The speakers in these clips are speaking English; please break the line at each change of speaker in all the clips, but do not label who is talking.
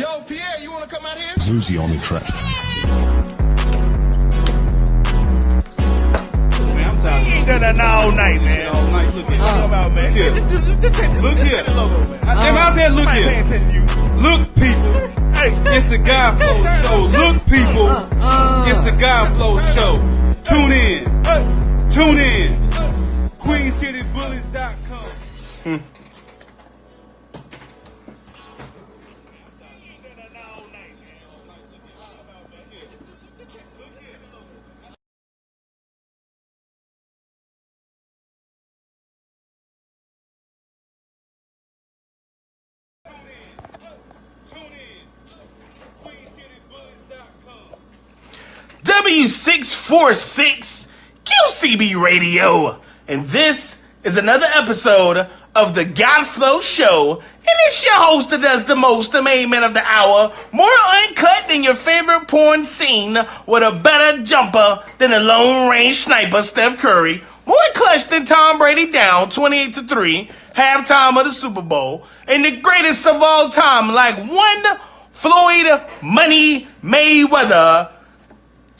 Yo, Pierre, you want to come out here?
Zuzi on the track.
Man, I'm tired.
You ain't done that all night, man.
All night. Look here.
About, man.
Look here. Look here. I said, look here. Look, people. It's the Guy Flow Show. Look, people. It's the Guy Flow Show. Tune in. Tune in. QueenCityBullies.com.
W646 QCB Radio, and this is another episode of the Godflow Show, and it's your host that does the most, the main man of the hour, more uncut than your favorite porn scene, with a better jumper than a Lone Range sniper, Steph Curry, more clutch than Tom Brady down 28-3, halftime of the Super Bowl, and the greatest of all time, like one Floyd Money Mayweather.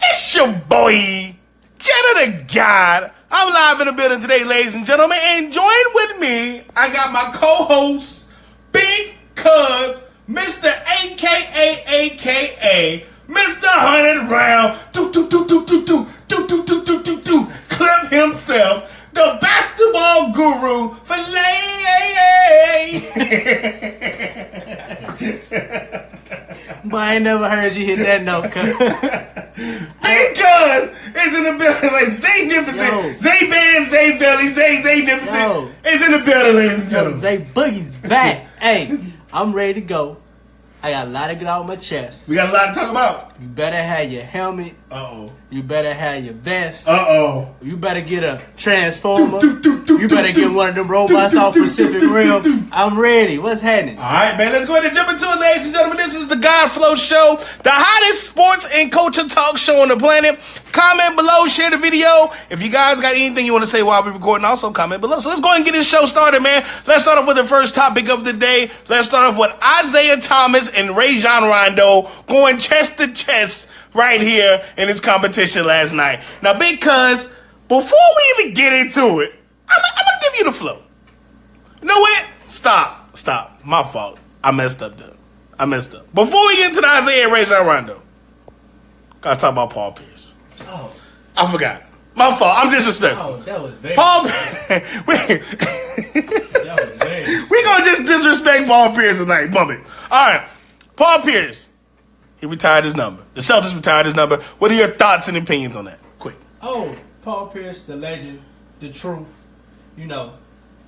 It's your boy, Jenna the God. I'm live in the building today, ladies and gentlemen, and join with me, I got my co-host, Big Cuz, Mr. AKA, Mr. 100 Round, clip himself, the basketball guru for
But I ain't never heard you hit that note, cuz.
Because it's in the building, like Zay-nificent, Zay Band, Zay Belly, Zay-nificent. It's in the building, ladies and gentlemen.
Zay Boogie's back. Hey, I'm ready to go. I got a lot to get out of my chest.
We got a lot to talk about.
You better have your helmet.
Uh-oh.
You better have your vest.
Uh-oh.
You better get a transformer. You better get one of them robots off Pacific Rim. I'm ready. What's happening?
All right, man. Let's go ahead and jump into it, ladies and gentlemen. This is the Godflow Show, the hottest sports and culture talk show on the planet. Comment below, share the video. If you guys got anything you want to say while we're recording, also comment below. So let's go ahead and get this show started, man. Let's start off with the first topic of the day. Let's start off with Isaiah Thomas and Rajon Rondo going chest to chest right here in this competition last night. Now, because before we even get into it, I'm gonna give you the flow. You know what? Stop. My fault. I messed up, though. Before we get into the Isaiah and Rajon Rondo, gotta talk about Paul Pierce.
Oh.
I forgot. My fault. I'm disrespectful.
Oh, that was very...
Paul
That was very...
We gonna just disrespect Paul Pierce tonight. Bump it. All right. Paul Pierce. He retired his number. The Celtics retired his number. What are your thoughts and opinions on that? Quick.
Oh, Paul Pierce, the legend, the truth. You know,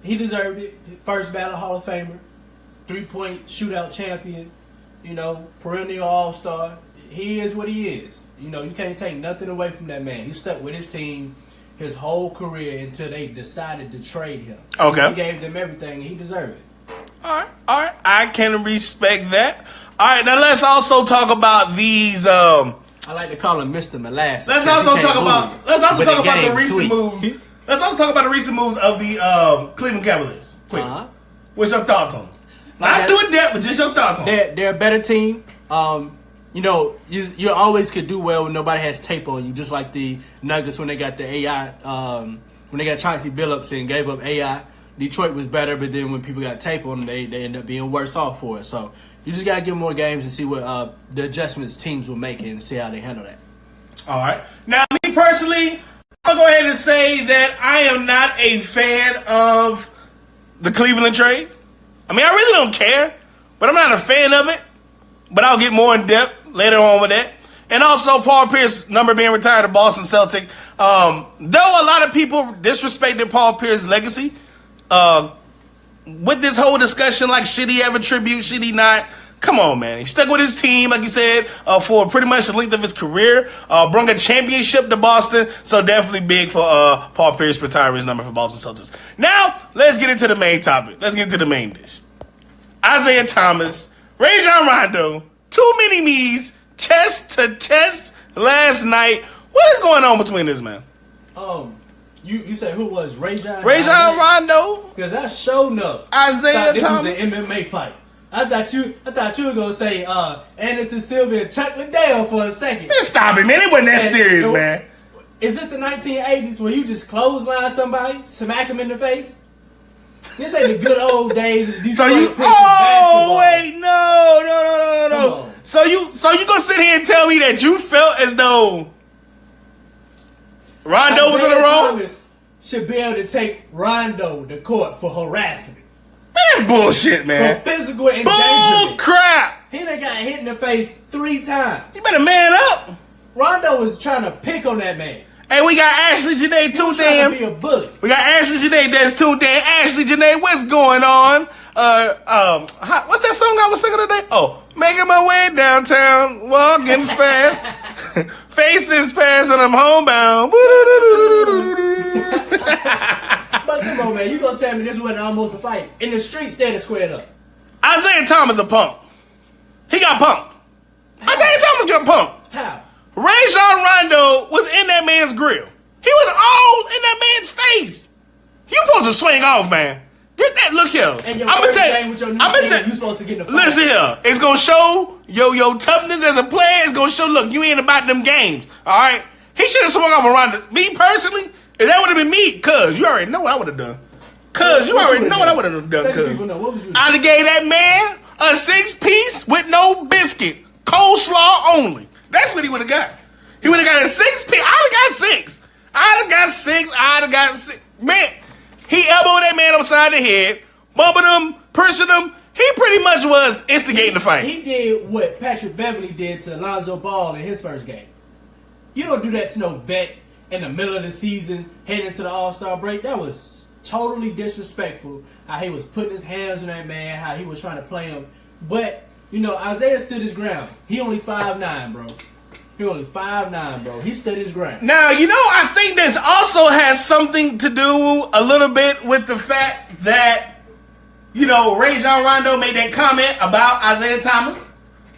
he deserved it. First ballot Hall of Famer. 3-point shootout champion. You know, perennial all-star. He is what he is. You know, you can't take nothing away from that man. He stuck with his team his whole career until they decided to trade him.
Okay.
He gave them everything. He deserved it.
All right. I can respect that. All right, now let's also talk about these. I
like to call him Mr. Molasses.
Let's also talk about the recent moves. Let's also talk about the recent moves of the Cleveland Cavaliers. Quick. What's your thoughts on them? Not too in depth, but just your thoughts on them.
They're a better team. You know, you always could do well when nobody has tape on you, just like the Nuggets when they got the AI, when they got Chauncey Billups and gave up AI. Detroit was better, but then when people got tape on them, they end up being worse off for it. So you just got to get more games and see what the adjustments teams will make and see how they handle that.
All right. Now, me personally, I'll go ahead and say that I am not a fan of the Cleveland trade. I mean, I really don't care, but I'm not a fan of it. But I'll get more in depth later on with that. And also, Paul Pierce, number being retired to Boston Celtic. Though a lot of people disrespected Paul Pierce's legacy, with this whole discussion, like, should he have a tribute, should he not? Come on, man. He stuck with his team, like you said, for pretty much the length of his career. Brought a championship to Boston, so definitely big for Paul Pierce retiring his number for Boston Celtics. Now, let's get into the main topic. Let's get into the main dish. Isaiah Thomas, Rajon Rondo, too many me's, chest to chest last night. What is going on between this, man?
You said who was Rajon?
Rajon Rondo.
Because that's show enough.
Isaiah
this
Thomas.
was an MMA fight. I thought you were gonna say Anderson Silva and Chuck Liddell for a second.
Man, stop it, man. It wasn't that
And
serious,
it-
man.
Is this the 1980s where you just clothesline somebody, smack him in the face? This ain't the good old days of these
So you,
basketball.
wait, no.
Come on.
So you gonna sit here and tell me that you felt as though Rondo was in the
Isaiah
wrong?
Thomas should be able to take Rondo to court for harassment,
Man, that's bullshit,
for
man.
physical
Bull
endangerment.
crap.
He done got hit in the face 3 times.
You better man up.
Rondo was trying to pick on that man.
Hey, we got Ashley Janae
He
tuned
was trying
in.
to be a bully.
We got Ashley Janae that's tuned in. Ashley Janae, what's going on? What's that song I was singing today? Oh, making my way downtown, walking fast, faces passing, I'm homebound.
But come on, man, you gonna tell me this wasn't almost a fight? In the streets, they'd have squared up.
Isaiah Thomas a punk. He got punked. Isaiah Thomas got punked.
How?
Rajon Rondo was in that man's grill. He was all in that man's face. You supposed to swing off, man. Get that look here.
And your
I'm gonna
first
tell
game
you.
with your new
I'm gonna
team,
tell
you supposed to get in the fight.
Listen here. It's gonna show your toughness as a player. It's gonna show. Look, you ain't about them games. All right. He should have swung off on Rondo. Me personally, if that would have been me, cuz you already know what I would have done. Cuz you
What
already
you
know
would've
what I
done?
would have done.
Let the
Cuz
people know. What would you do?
I'd have gave that man a 6-piece with no biscuit, coleslaw only. That's what he would have got. He would have got a 6-piece. I'd have got 6. I'd have got 6. Man, he elbowed that man upside the head, bumping him, pushing him. He pretty much was instigating the fight.
He did what Patrick Beverly did to Lonzo Ball in his first game. You don't do that to no vet in the middle of the season, heading into the All-Star break. That was totally disrespectful. How he was putting his hands on that man, how he was trying to play him. But, you know, Isaiah stood his ground. He only 5'9", bro. He only 5'9", bro. He stood his ground.
Now, you know, I think this also has something to do a little bit with the fact that, you know, Rajon Rondo made that comment about Isaiah Thomas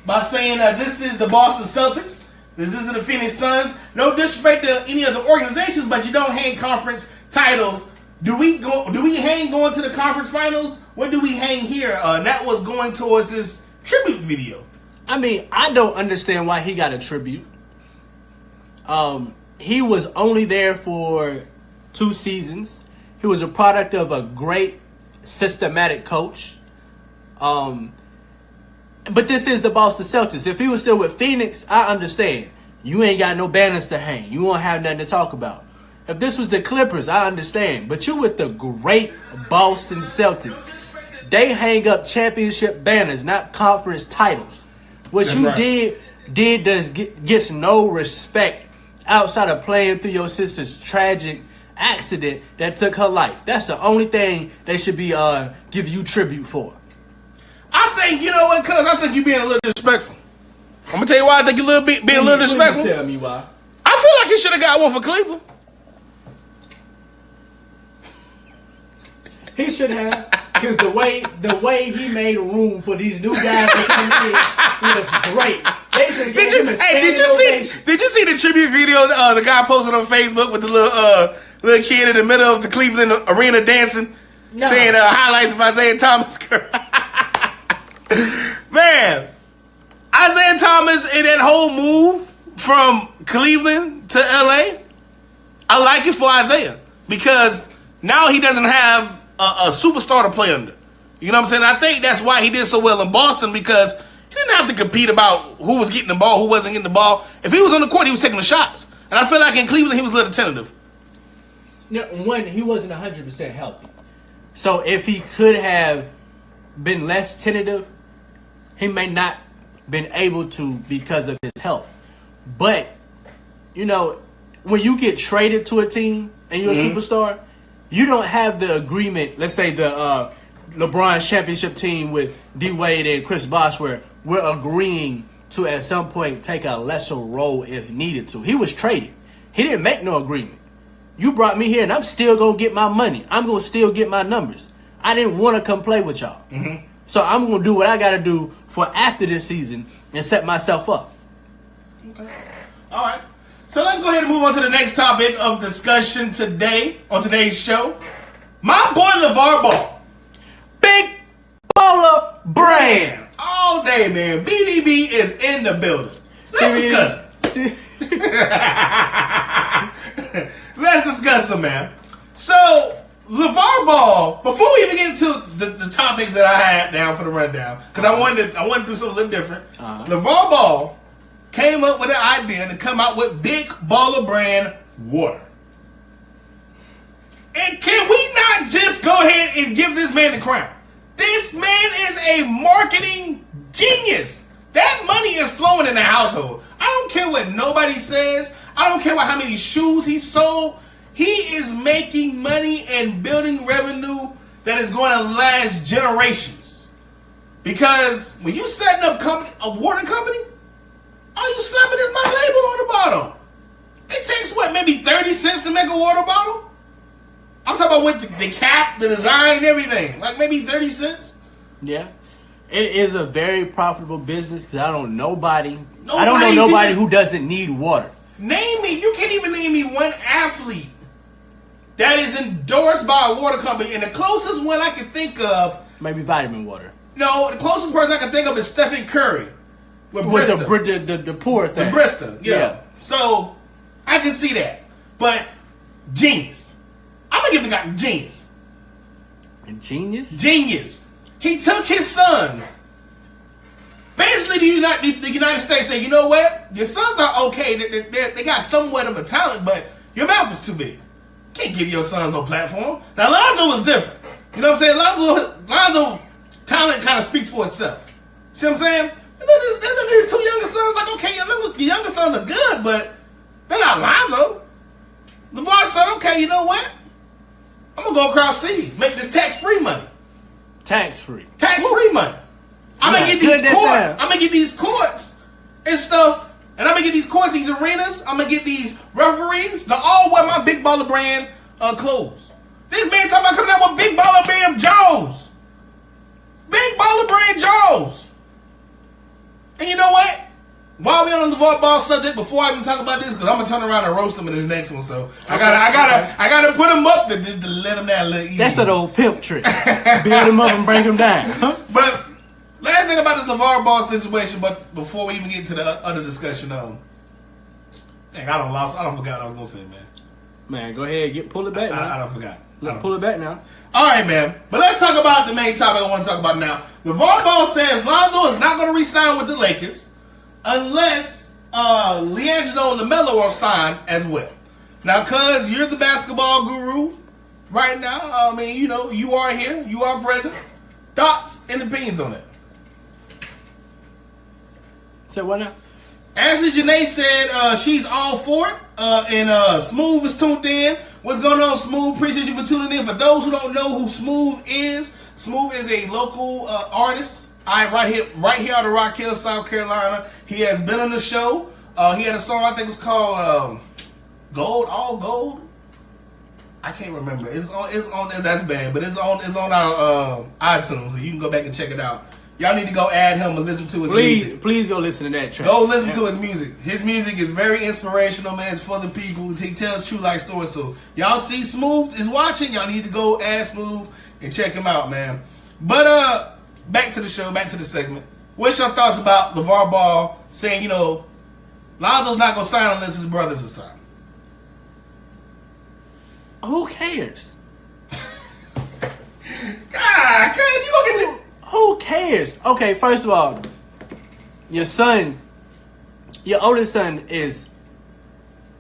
by saying this is the Boston Celtics. This isn't the Phoenix Suns. No disrespect to any of the organizations, but you don't hang conference titles. Do we hang going to the conference finals? What do we hang here? That was going towards his tribute video.
I mean, I don't understand why he got a tribute. He was only there for 2 seasons. He was a product of a great systematic coach. But this is the Boston Celtics. If he was still with Phoenix, I understand. You ain't got no banners to hang. You won't have nothing to talk about. If this was the Clippers, I understand. But you with the great Boston Celtics. They hang up championship banners, not conference titles. What
That's
you
right.
gets no respect outside of playing through your sister's tragic accident that took her life. That's the only thing they should be give you tribute for.
I think, you know what, cuz I think you being a little disrespectful. I'm gonna tell you why I think you being a little disrespectful.
Please tell me why.
I feel like he should have got one for Cleveland.
He should have, because the way he made room for these new guys to come in was great. They should have given him a standing ovation.
Did you see the tribute video the guy posted on Facebook with the little kid in the middle of the Cleveland arena dancing,
No.
saying highlights of Isaiah Thomas? Man, Isaiah Thomas in that whole move from Cleveland to LA, I like it for Isaiah because now he doesn't have a superstar to play under. You know what I'm saying? I think that's why he did so well in Boston because he didn't have to compete about who was getting the ball, who wasn't getting the ball. If he was on the court, he was taking the shots. And I feel like in Cleveland, he was a little tentative.
You know, one, he wasn't 100% healthy. So if he could have been less tentative, he may not been able to because of his health. But, you know, when you get traded to a team and you're a superstar, you don't have the agreement, let's say the LeBron championship team with D-Wade and Chris Bosh, where we're agreeing to at some point take a lesser role if needed to. He was traded. He didn't make no agreement. You brought me here and I'm still going to get my money. I'm going to still get my numbers. I didn't want to come play with y'all. So I'm going to do what I got to do for after this season and set myself up.
Okay. All right. So let's go ahead and move on to the next topic of discussion today on today's show. My boy LeVar Ball.
Big baller
brand. All day, man. BDB is in the building. Let's discuss it. Let's discuss it, man. So, LeVar Ball, before we even get into the topics that I had down for the rundown, because I wanted to do something a little different. LeVar Ball came up with an idea to come out with Big Baller Brand water. And can we not just go ahead and give this man the crown? This man is a marketing genius. That money is flowing in the household. I don't care what nobody says. I don't care how many shoes he sold. He is making money and building revenue that is going to last generations. Because when you setting up a water company, all you slapping is my label on the bottom. It takes what, maybe 30 cents to make a water bottle? I'm talking about with the cap, the design, everything. Like maybe 30 cents.
Yeah. It is a very profitable business because I don't know nobody who doesn't need water.
Name me. You can't even name me one athlete that is endorsed by a water company. And the closest one I can think of,
maybe vitamin water.
No, the closest person I can think of is Stephen Curry with Bristol.
the poor thing.
The Bristol, yeah. So I can see that, but genius. I'm gonna give the guy genius.
Genius.
Genius. He took his sons. Basically, the United States said, you know what? Your sons are okay. They got somewhat of a talent, but your mouth is too big. Can't give your sons no platform. Now, Lonzo was different. You know what I'm saying? Lonzo talent kind of speaks for itself. See what I'm saying? And then these two younger sons, like, okay, your younger sons are good, but they're not Lonzo. LeVar said, okay, you know what? I'm going to go across seas, make this tax-free money.
Tax-free
money. I'm going to get these courts. I'm going to get these courts and stuff. And I'm going to get these courts, these arenas. I'm going to get these referees to all wear my Big Baller Brand clothes. This man talking about coming out with Big Baller Brand Joes. Big Baller Brand Joes. And you know what? While we on the LeVar Ball subject, before I even talk about this, because I'm gonna turn around and roast him in this next one, so I gotta put him up to just to let him down a little easy.
That's an old pimp trick. Build him up and break him down.
But last thing about this LeVar Ball situation, but before we even get into the other discussion, dang, I forgot what I was gonna say, man.
Man, go ahead, pull it back.
I don't forgot.
Pull it back now.
All right, man. But let's talk about the main topic I want to talk about now. LeVar Ball says Lonzo is not going to re-sign with the Lakers unless LiAngelo and LaMelo are signed as well. Now, cuz you're the basketball guru right now. I mean, you know, you are here. You are present. Thoughts and opinions on it?
So what now?
Ashley Janae said she's all for it. And Smooth is tuned in. What's going on, Smooth? Appreciate you for tuning in. For those who don't know who Smooth is a local artist. Right here out of Rock Hill, South Carolina. He has been on the show. He had a song I think it was called Gold, All Gold. I can't remember. It's on. That's bad, but it's on our iTunes, so you can go back and check it out. Y'all need to go add him and listen to his music.
Please go listen to that track.
Go listen to his music. His music is very inspirational, man. It's for the people. He tells true life stories. So y'all see Smooth is watching. Y'all need to go add Smooth and check him out, man. But back to the show, back to the segment. What's your thoughts about LeVar Ball saying, you know, Lonzo's not gonna sign unless his brothers are signed?
Who cares?
God, cuz you gonna get to.
Who cares? Okay, first of all, your oldest son is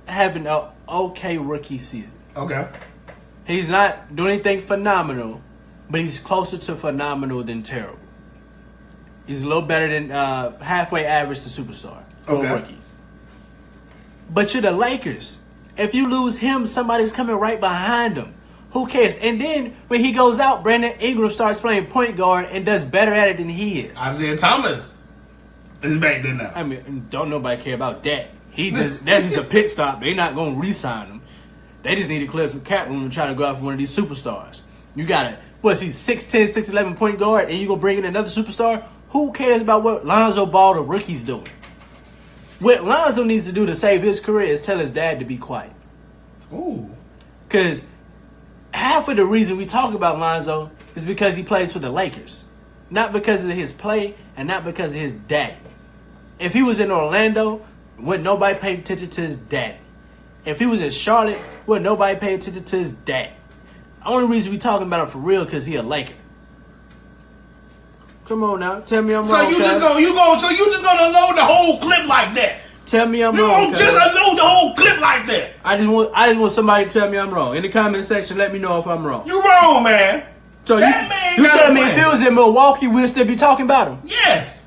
having an okay rookie season.
Okay.
He's not doing anything phenomenal, but he's closer to phenomenal than terrible. He's a little better than halfway average to superstar for a rookie. But you're the Lakers. If you lose him, somebody's coming right behind him. Who cares? And then when he goes out, Brandon Ingram starts playing point guard and does better at it than he is.
Isaiah Thomas is back there now.
I mean, don't nobody care about that. That's just a pit stop. They're not going to re-sign him. They just need to clear some cap room and try to go out for one of these superstars. You got to, 6'10", 6'11" point guard, and you going to bring in another superstar? Who cares about what Lonzo Ball, the rookie's doing? What Lonzo needs to do to save his career is tell his dad to be quiet.
Ooh.
Because half of the reason we talk about Lonzo is because he plays for the Lakers. not because of his play and not because of his daddy. If he was in Orlando, wouldn't nobody pay attention to his daddy. If he was in Charlotte, wouldn't nobody pay attention to his daddy. The only reason we talking about him for real because he a Laker. Come on now, tell me I'm wrong.
So you just gonna unload the whole clip like that?
Tell me I'm
You
wrong.
gonna just unload the whole clip like that?
I just want somebody to tell me I'm wrong. In the comment section, let me know if I'm wrong.
You wrong, man.
So
That man
you
got
telling
a
me if
plan.
it was in Milwaukee, we'll still be talking about him?
Yes.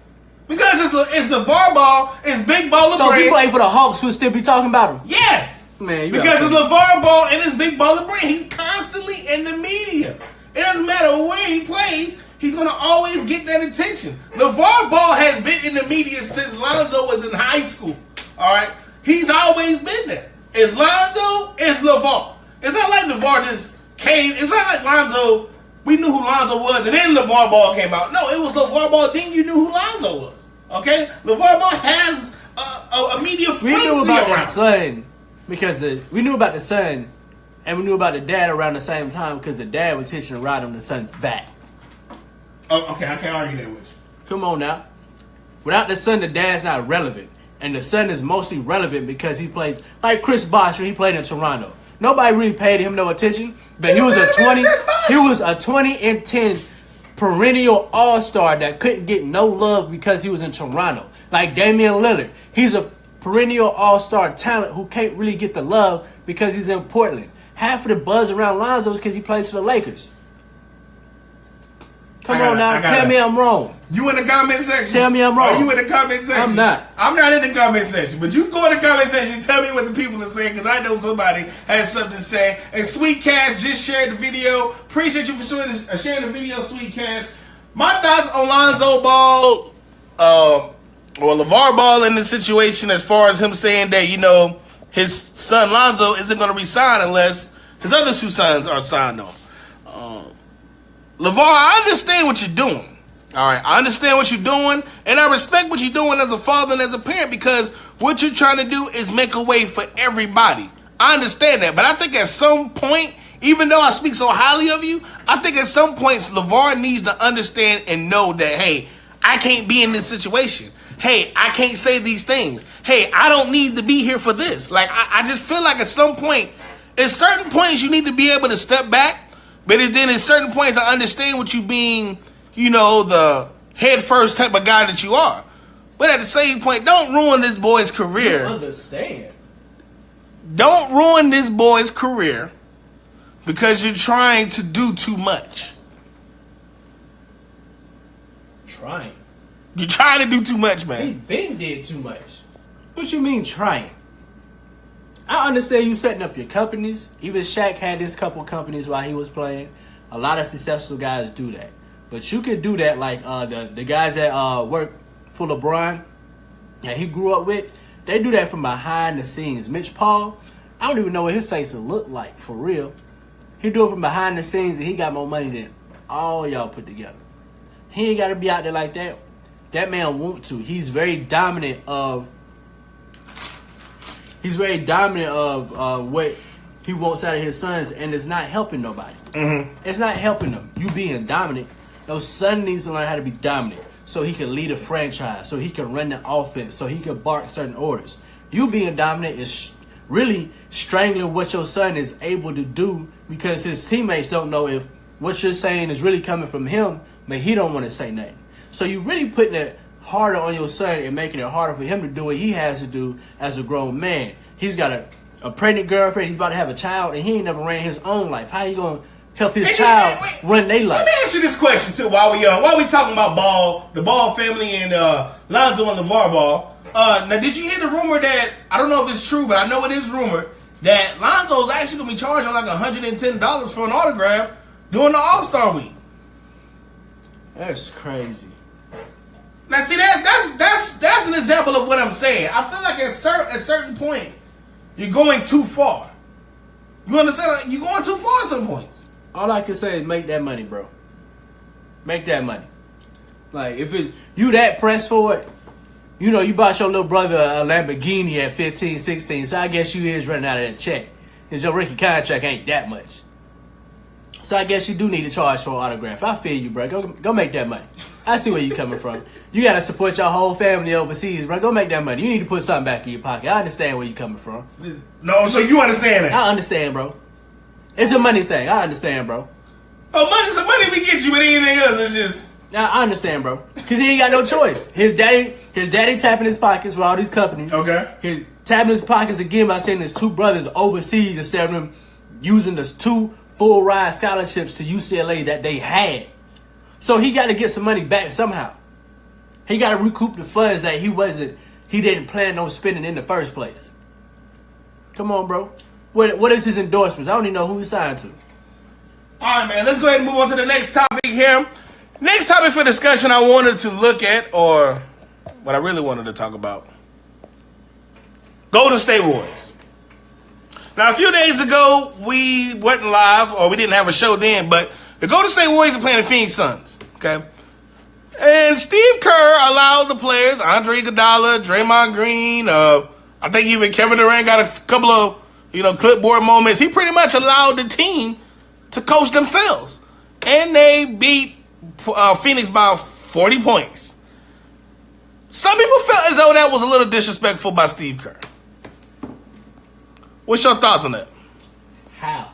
Because it's LeVar Ball, it's Big Baller
So if
Brand.
he played for the Hawks, we'll still be talking about him?
Yes.
Man, you
because it's
gotta-
LeVar Ball and it's Big Baller Brand. He's constantly in the media. It doesn't matter where he plays, he's going to always get that attention. LeVar Ball has been in the media since Lonzo was in high school. All right? He's always been there. It's Lonzo, it's LeVar. It's not like LeVar just came. It's not like Lonzo, we knew who Lonzo was and then LeVar Ball came out. No, it was LeVar Ball, then you knew who Lonzo was. Okay? LeVar Ball has a media frenzy
We knew about the
around.
son because we knew about the son and we knew about the dad around the same time because the dad was hitching a ride on the son's back.
Oh, okay, I can't argue that with you.
Come on now. Without the son, the dad's not relevant. And the son is mostly relevant because he plays like Chris Bosh when he played in Toronto. Nobody really paid him no attention, but he was a 20 and 10 perennial all-star that couldn't get no love because he was in Toronto. Like Damian Lillard. He's a perennial all-star talent who can't really get the love because he's in Portland. Half of the buzz around Lonzo is because he plays for the Lakers. Come on now, tell me I'm wrong.
You in the comment section?
Tell me I'm wrong.
Are you in the comment section?
I'm not.
I'm not in the comment section, but you go in the comment section and tell me what the people are saying because I know somebody has something to say. And Sweet Cash just shared the video. Appreciate you for sharing the video, Sweet Cash. My thoughts on Lonzo Ball, or LeVar Ball in this situation as far as him saying that, you know, his son Lonzo isn't going to resign unless his other two sons are signed off. LeVar, I understand what you're doing. All right, I understand what you're doing, and I respect what you're doing as a father and as a parent because what you're trying to do is make a way for everybody. I understand that, but I think at some point, even though I speak so highly of you, I think at some points LeVar needs to understand and know that, hey, I can't be in this situation. Hey, I can't say these things. Hey, I don't need to be here for this. Like, I just feel like at some point, at certain points, you need to be able to step back. But then at certain points, I understand what you being, you know, the head first type of guy that you are. But at the same point, don't ruin this boy's career.
Understand.
Don't ruin this boy's career because you're trying to do too much.
Trying.
You're trying to do too much,
He
man.
been did too much. What you mean trying? I understand you setting up your companies. Even Shaq had his couple companies while he was playing. A lot of successful guys do that. But you could do that like the guys that work for LeBron that he grew up with. They do that from behind the scenes. Mitch Paul, I don't even know what his face will look like for real. He do it from behind the scenes and he got more money than all y'all put together. He ain't got to be out there like that. That man want to. He's very dominant of what he wants out of his sons, and it's not helping nobody. Mm-hmm. It's not helping them. You being dominant. Those son needs to learn how to be dominant so he can lead a franchise, so he can run the offense, so he can bark certain orders. You being dominant is really strangling what your son is able to do because his teammates don't know if what you're saying is really coming from him, but he don't want to say nothing. So you really putting it harder on your son and making it harder for him to do what he has to do as a grown man. He's got a pregnant girlfriend. He's about to have a child, and he ain't never ran his own life. How you gonna help his child run their life?
Let me ask you this question too. While we talking about Ball, the Ball family, and Lonzo and LeVar Ball. Now, did you hear the rumor that I don't know if it's true, but I know it is rumored that Lonzo's actually gonna be charging like $110 for an autograph during the All-Star week?
That's crazy.
Now, see that's an example of what I'm saying. I feel like at certain points, you're going too far. You understand? Like, you're going too far at some points.
All I can say is make that money, bro. Make that money. Like, if it's you that pressed for it, you know, you bought your little brother a Lamborghini at 15, 16, so I guess you is running out of that check. Because your rookie contract ain't that much. So I guess you do need to charge for an autograph. I feel you, bro. Go make that money. I see where you coming from. You gotta support your whole family overseas, bro. Go make that money. You need to put something back in your pocket. I understand where you coming from.
No, so you understand that?
I understand, bro. It's a money thing. I understand, bro.
Oh, money we get you, but anything else is just.
I understand, bro. Cause he ain't got no choice. His daddy tapping his pockets with all these companies.
Okay.
His tapping his pockets again by sending his two brothers overseas instead of them using the 2 full ride scholarships to UCLA that they had. So he got to get some money back somehow. He got to recoup the funds that he didn't plan on spending in the first place. Come on, bro. What is his endorsements? I don't even know who he signed to.
All right, man. Let's go ahead and move on to the next topic here. Next topic for discussion I wanted to look at, or what I really wanted to talk about. Golden State Warriors. Now, a few days ago, we went live, or we didn't have a show then, but the Golden State Warriors are playing the Phoenix Suns, okay? And Steve Kerr allowed the players, Andre Iguodala, Draymond Green, I think even Kevin Durant got a couple of, clipboard moments. He pretty much allowed the team to coach themselves. And they beat Phoenix by 40 points. Some people felt as though that was a little disrespectful by Steve Kerr. What's your thoughts on that?
How?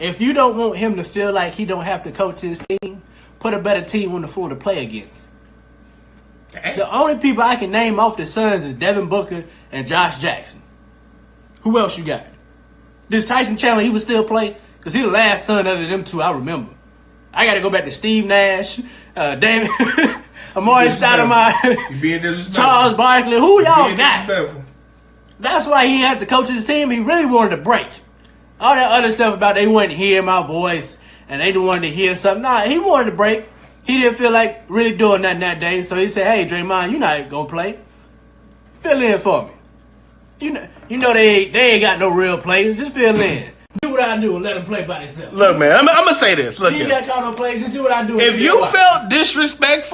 If you don't want him to feel like he don't have to coach his team, put a better team on the floor to play against.
Damn.
The only people I can name off the Suns is Devin Booker and Josh Jackson. Who else you got? Does Tyson Chandler even still play? Because he the last Sun other than them two I remember. I got to go back to Steve Nash, Damon, Amari Stoudemire,
You being disrespectful.
Charles Barkley. Who y'all got?
Disrespectful.
That's why he had to coach his team. He really wanted to break. All that other stuff about they wanted to hear my voice and they didn't want to hear something. Nah, he wanted to break. He didn't feel like really doing nothing that day. So he said, hey, Draymond, you're not going to play. Fill in for me. You know they ain't got no real players. Just fill in. Do what I do and let them play by themselves.
Look, man, I'm going to say this. Look,
You ain't got caught no plays. Just do what I do.
if you felt disrespected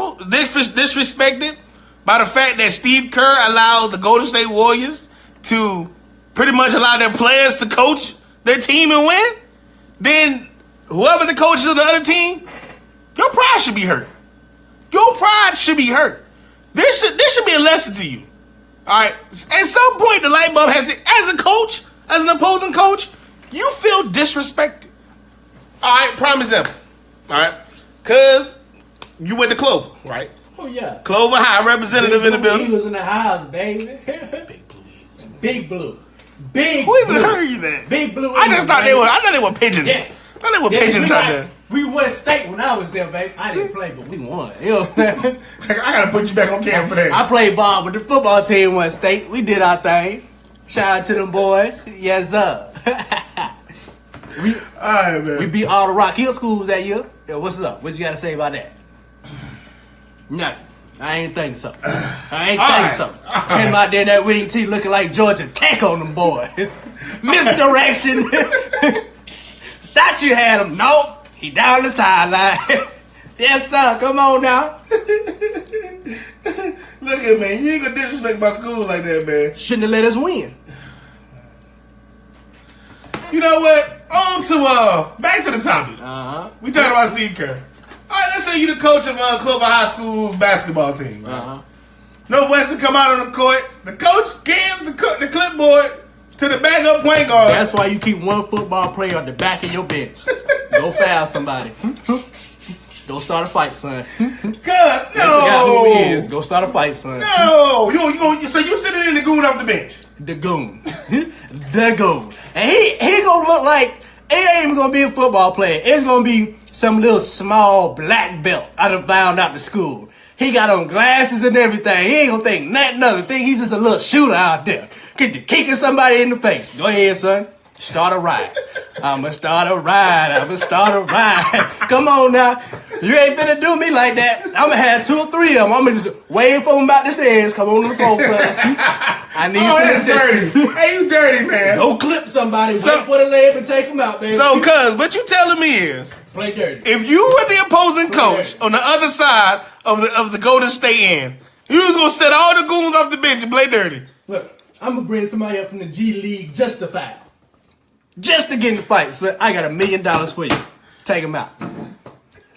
by the fact that Steve Kerr allowed the Golden State Warriors to pretty much allow their players to coach their team and win, then whoever the coach is of the other team, your pride should be hurt. Your pride should be hurt. This should be a lesson to you. All right? At some point, the light bulb has to, as a coach, as an opposing coach, you feel disrespected. All right? Prime example. All right? Because you went to Clover, right?
Oh, yeah.
Clover High representative in the building.
Eagles in the house, baby.
Big Blue Eagles.
Big Blue. Big
Who even
Blue.
heard you that?
Big Blue
I
Eagles,
just thought
baby.
I thought they were pigeons.
Yes.
I thought they were pigeons out there.
We won state when I was there, baby. I didn't play, but we won. You know what I'm saying?
I gotta put you back on camera for that.
I played ball with the football team one state. We did our thing. Shout out to them boys. Yes, sir.
Alright, man.
We beat all the Rock Hill schools that year. Yo, what's up? What you got to say about that? Nothing. I ain't think so. Came out there in that wing tee looking like Georgia Tech on them boys. Misdirection. Thought you had him. Nope. He down the sideline. Yes, sir. Come on now.
Look at me. You ain't gonna disrespect my school like that, man.
Shouldn't have let us win.
You know what? On to back to the topic. We talking about Steve Kerr. All right, let's say you the coach of Clover High School's basketball team. Right? Northwestern come out on the court. The coach gives the clipboard to the backup point guard.
That's why you keep one football player at the back of your bench. Go foul somebody. Go start a fight, son.
Cuz,
Forgot who he is. Go start a fight, son.
No, so you sitting in the goon off the bench.
The goon. The goon. And he gonna look like it ain't even gonna be a football player. It's gonna be some little small black belt I done found out to school. He got on glasses and everything. He ain't gonna think nothing other. Think he's just a little shooter out there. Get to kicking somebody in the face. Go ahead, son. Start a ride. I'ma start a ride. Come on now. You ain't finna do me like that. I'ma have 2 or 3 of them. I'ma just wait for them about the stairs. Come on to the phone class. I need some assistance.
Dirty. Hey, you dirty, man.
Go clip somebody. Wait for the leg and take them out, baby.
So, cuz, what you telling me is,
play dirty.
if you were the opposing coach on the other side of the Golden State end, you was gonna set all the goons off the bench and play dirty.
Look, I'm gonna bring somebody up from the G League just to foul. Just to get in the fight. So I got $1 million for you. Take him out.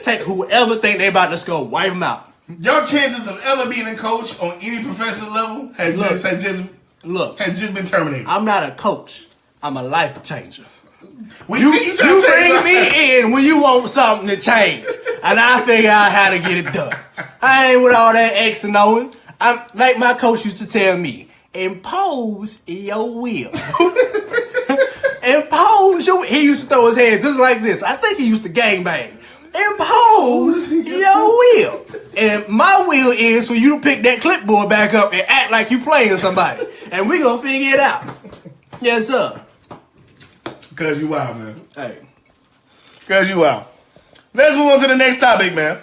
take whoever think they about to score, wipe them out.
Your chances of ever being a coach on any professional level has just been terminated.
I'm not a coach. I'm a life changer.
We
You
see you trying to change
bring me in when you want something to change, and I figure out how to get it done. I ain't with all that X and Oing. I'm like my coach used to tell me, impose your will. Impose your. He used to throw his hands just like this. I think he used to gangbang. Impose your will. And my will is for you to pick that clipboard back up and act like you playing somebody. And we gonna figure it out. Yes, sir.
Cause you wild, man.
Hey.
Cause you wild. Let's move on to the next topic, man.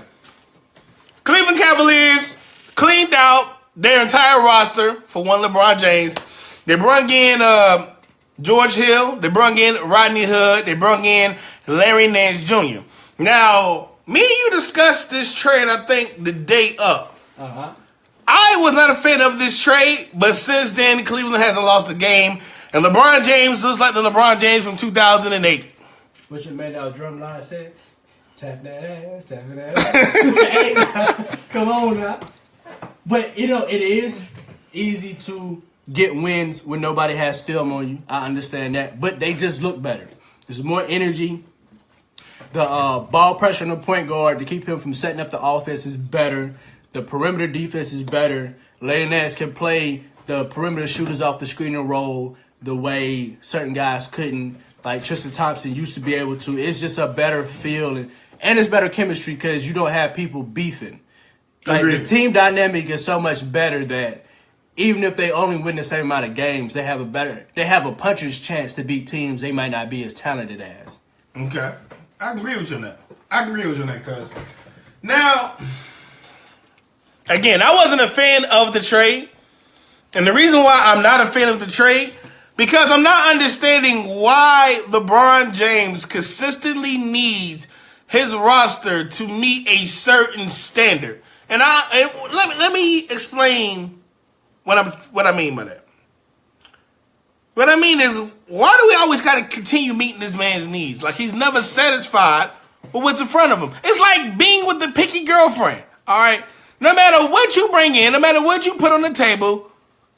Cleveland Cavaliers cleaned out their entire roster for one LeBron James. They brung in George Hill. They brung in Rodney Hood. They brung in Larry Nance Jr. Now, me and you discussed this trade, I think, the day of. I was not a fan of this trade, but since then, Cleveland hasn't lost a game. And LeBron James looks like the LeBron James from 2008.
What your man out drum line said? Tap that ass, tap that ass. Come on now. But, you know, it is easy to get wins when nobody has film on you. I understand that. But they just look better. There's more energy. The ball pressure on the point guard to keep him from setting up the offense is better. The perimeter defense is better. Larry Nance can play the perimeter shooters off the screen and roll the way certain guys couldn't, like Tristan Thompson used to be able to. It's just a better feel, and it's better chemistry because you don't have people beefing. Like,
Agreed.
the team dynamic is so much better that even if they only win the same amount of games, they have a puncher's chance to beat teams they might not be as talented as.
Okay. I agree with you on that. Cuz. Now, again, I wasn't a fan of the trade. And the reason why I'm not a fan of the trade, because I'm not understanding why LeBron James consistently needs his roster to meet a certain standard. And let me explain what I mean by that. What I mean is, why do we always got to continue meeting this man's needs? Like, he's never satisfied with what's in front of him. It's like being with the picky girlfriend, all right? No matter what you bring in, no matter what you put on the table,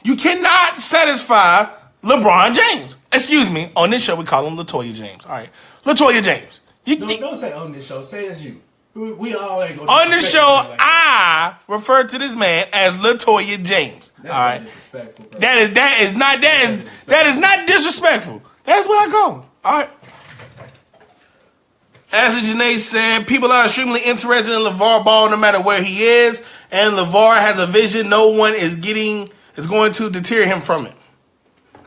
you cannot satisfy LeBron James. Excuse me, on this show we call him LaToya James, all right? LaToya James.
Don't say on this show. Say as you. We all ain't going to
on the show, like I refer to this man as LaToya James.
That's
all right,
disrespectful, bro.
that is not disrespectful. That's what I call him. All right. As Janae said, people are extremely interested in LeVar Ball no matter where he is, and LeVar has a vision no one is going to deter him from it.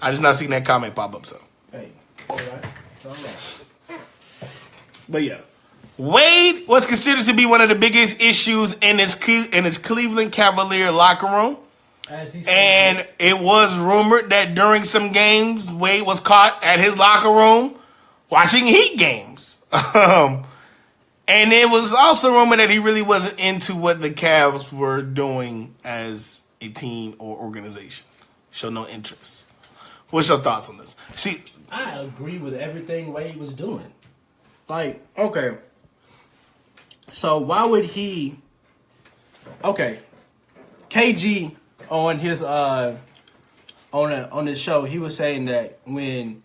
I just not seen that comment pop up. So,
Hey, it's all right. It's all right.
but yeah. Wade was considered to be one of the biggest issues in his Cleveland Cavalier locker room.
As he said,
And it was rumored that during some games, Wade was caught at his locker room watching Heat games. And it was also rumored that he really wasn't into what the Cavs were doing as a team or organization. Showed no interest. What's your thoughts on this? See,
I agree with everything Wade was doing. Like, okay. So why would he? Okay, KG on his on his show, he was saying that when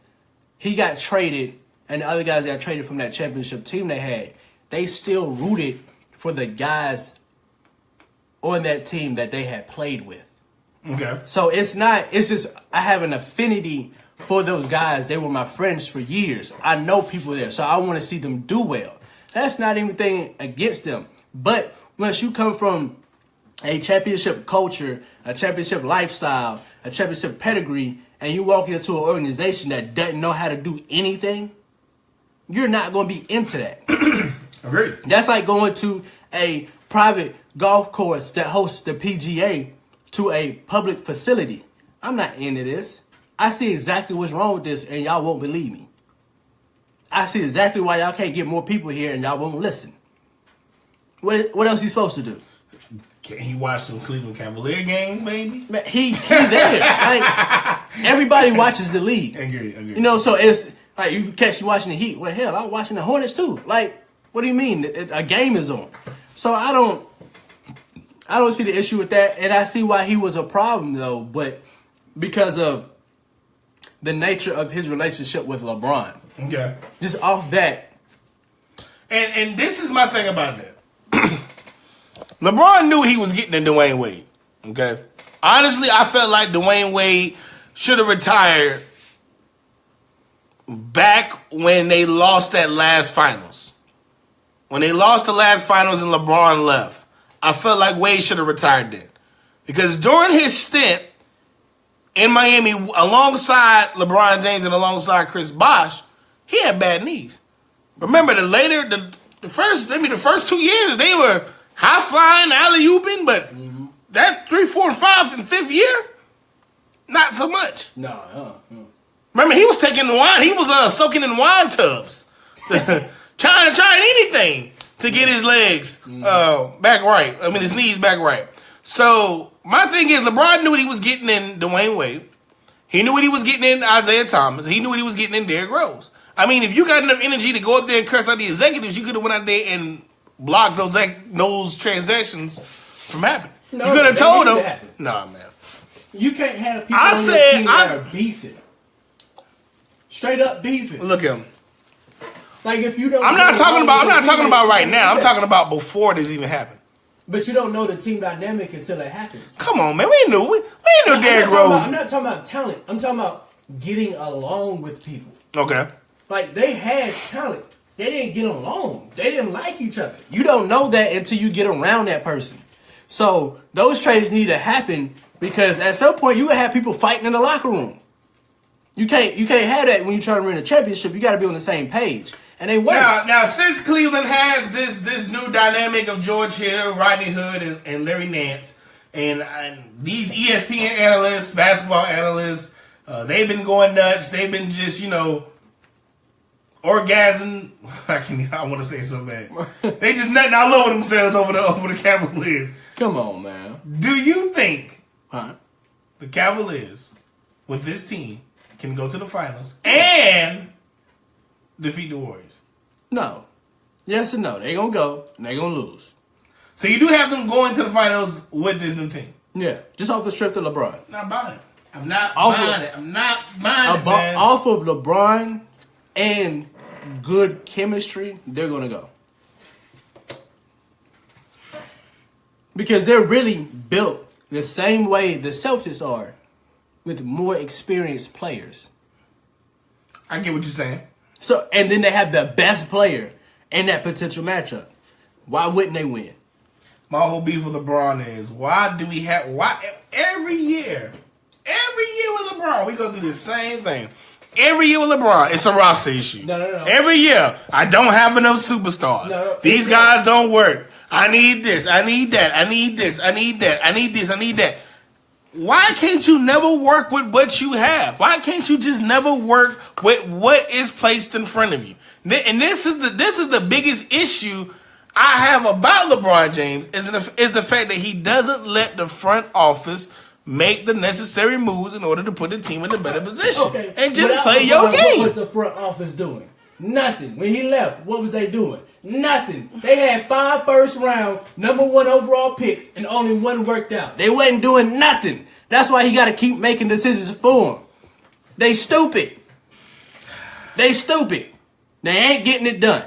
he got traded and the other guys got traded from that championship team they had, they still rooted for the guys on that team that they had played with.
okay.
So it's just I have an affinity for those guys. They were my friends for years. I know people there, so I want to see them do well. That's not anything against them. But once you come from a championship culture, a championship lifestyle, a championship pedigree, and you walk into an organization that doesn't know how to do anything, you're not going to be into that.
Agreed.
That's like going to a private golf course that hosts the PGA to a public facility. I'm not into this. I see exactly what's wrong with this, and y'all won't believe me. I see exactly why y'all can't get more people here, and y'all won't listen. What else he supposed to do?
Can he watch some Cleveland Cavalier games, maybe?
Man, he there. Like, everybody watches the league.
Agree.
You know, so it's like you catch you watching the Heat. Well, hell, I'm watching the Hornets too. Like, What do you mean? A game is on. So I don't see the issue with that, and I see why he was a problem though, but because of the nature of his relationship with LeBron.
Okay.
Just off that.
And this is my thing about that. LeBron knew he was getting in Dwayne Wade. Okay. Honestly, I felt like Dwayne Wade should have retired back when they lost that last finals. When they lost the last finals and LeBron left, I felt like Wade should have retired then. Because during his stint in Miami, alongside LeBron James and alongside Chris Bosh, he had bad knees. Remember, the first 2 years, they were high flying, alley-ooping, but that 3, 4, 5, and 5th year, not so much.
No.
Remember, he was taking wine. He was soaking in wine tubs, trying anything to get his legs back right. I mean, his knees back right. So my thing is, LeBron knew what he was getting in Dwayne Wade. He knew what he was getting in Isaiah Thomas. He knew what he was getting in Derrick Rose. I mean, if you got enough energy to go up there and curse out the executives, you could have went out there and blocked those transactions from happening.
No,
you could have told them.
Happen.
Nah, man.
You can't have people on your team that are beefing. Straight up beefing.
Look at him.
Like if you don't.
I'm not talking about right now. I'm talking about before this even happened.
But you don't know the team dynamic until it happens.
Come on, man. We knew Derrick Rose.
I'm not talking about talent. I'm talking about getting along with people.
Okay.
Like they had talent. They didn't get along. They didn't like each other. You don't know that until you get around that person. So those trades need to happen because at some point you will have people fighting in the locker room. You can't have that when you try to win a championship. You got to be on the same page. And they were.
Now, since Cleveland has this new dynamic of George Hill, Rodney Hood, and Larry Nance, and these ESPN analysts, basketball analysts, they've been going nuts. They've been just, orgasm. I want to say so bad. They just nutting all over themselves over the Cavaliers.
Come on, man.
Do you think
Huh?
the Cavaliers, with this team, can go to the finals and defeat the Warriors?
No. Yes and no. They gonna go and they gonna lose.
So you do have them going to the finals with this new team.
Yeah. Just off the strength of LeBron.
Not buying it. I'm not
Off
buying
of-
it. I'm not buying it, man.
Off of LeBron and good chemistry, they're gonna go. Because they're really built the same way the Celtics are, with more experienced players.
I get what you're saying.
So, and then they have the best player in that potential matchup. Why wouldn't they win?
My whole beef with LeBron is why every year with LeBron we go through the same thing. Every year with LeBron, it's a roster issue.
No.
Every year, I don't have enough superstars.
No,
These guys don't work. I need this. I need that. I need this. I need that. I need this. I need that. Why can't you never work with what you have? Why can't you just never work with what is placed in front of you? And this is the biggest issue I have about LeBron James is the fact that he doesn't let the front office make the necessary moves in order to put the team in a better position and just
Without
play your
LeBron,
game.
What was the front office doing? Nothing. When he left, what was they doing? Nothing. They had 5 first-round, number 1 overall picks, and only 1 worked out. They wasn't doing nothing. That's why he got to keep making decisions for them. They stupid. They ain't getting it done.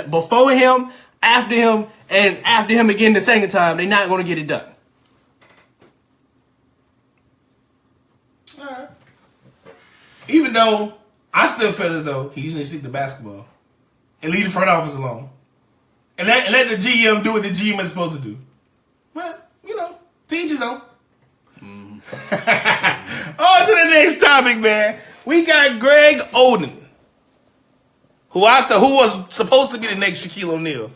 Before him, after him, and after him again the second time, they not going to get it done.
Alright. Even though I still feel as though he usually stick to basketball and leave the front office alone. And let the GM do what the GM is supposed to do. Well, to each his own. On to the next topic, man. We got Greg Oden, who was supposed to be the next Shaquille O'Neal.